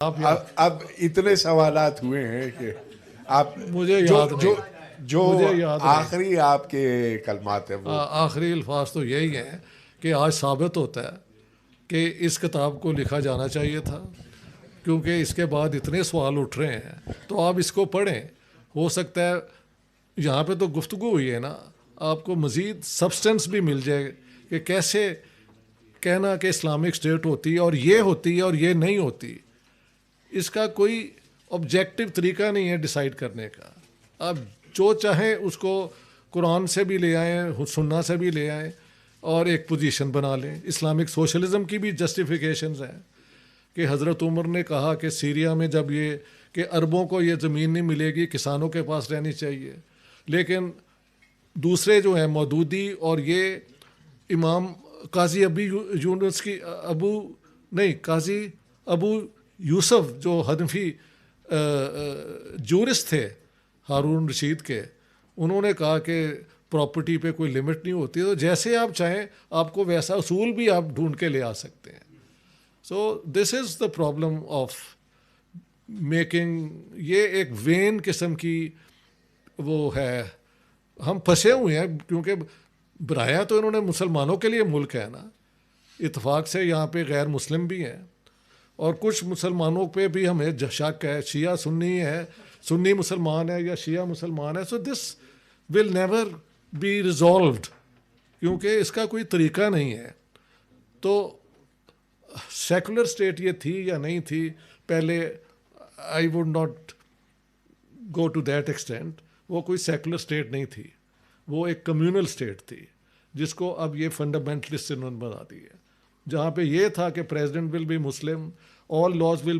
اب اتنے سوالات ہوئے ہیں کہ آپ مجھے یاد نہیں، جو مجھے یاد نہیں۔ آخری آپ کے کلمات ہیں وہ آخری الفاظ تو یہی ہیں کہ آج ثابت ہوتا ہے کہ اس کتاب کو لکھا جانا چاہیے تھا، کیونکہ اس کے بعد اتنے سوال اٹھ رہے ہیں تو آپ اس کو پڑھیں۔ ہو سکتا ہے یہاں پہ تو گفتگو ہوئی ہے نا، آپ کو مزید سبسٹنس بھی مل جائے کہ کیسے کہنا کہ اسلامک اسٹیٹ ہوتی ہے اور یہ ہوتی ہے اور یہ نہیں ہوتی۔ اس کا کوئی آبجیکٹو طریقہ نہیں ہے ڈیسائیڈ کرنے کا۔ آپ جو چاہیں اس کو قرآن سے بھی لے آئیں، سننا سے بھی لے آئیں اور ایک پوزیشن بنا لیں۔ اسلامک سوشلزم کی بھی جسٹیفیکیشنز ہیں کہ حضرت عمر نے کہا کہ سیریا میں جب یہ کہ عربوں کو یہ زمین نہیں ملے گی، کسانوں کے پاس رہنی چاہیے، لیکن دوسرے جو ہیں مودودی اور یہ امام قاضی قاضی ابو یوسف جو حنفی جورسٹ تھے ہارون رشید کے، انہوں نے کہا کہ پراپرٹی پہ کوئی لمٹ نہیں ہوتی، تو جیسے آپ چاہیں آپ کو ویسا اصول بھی آپ ڈھونڈ کے لے آ سکتے ہیں۔ سو دس از دا پرابلم آف میکنگ، یہ ایک وین قسم کی وہ ہے، ہم پھنسے ہوئے ہیں کیونکہ برایا تو انہوں نے مسلمانوں کے لیے ملک ہے نا، اتفاق سے یہاں پہ غیر مسلم بھی ہیں اور کچھ مسلمانوں پہ بھی ہمیں شک ہے، شیعہ سنی ہے، سنی مسلمان ہے یا شیعہ مسلمان ہے۔ سو دس ول نیور بی ریزالوڈ کیونکہ اس کا کوئی طریقہ نہیں ہے۔ تو سیکولر اسٹیٹ یہ تھی یا نہیں تھی پہلے، I would not go to that extent. وہ کوئی سیکولر اسٹیٹ نہیں تھی، وہ ایک کمیونل اسٹیٹ تھی جس کو اب یہ فنڈامنٹلسٹ انہوں نے بنا دی ہے، جہاں پہ یہ تھا کہ president will be Muslim, all laws will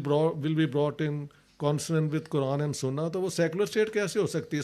be brought in consonant with Quran and Sunnah. تو وہ سیکولر اسٹیٹ کیسے ہو سکتی ہے؟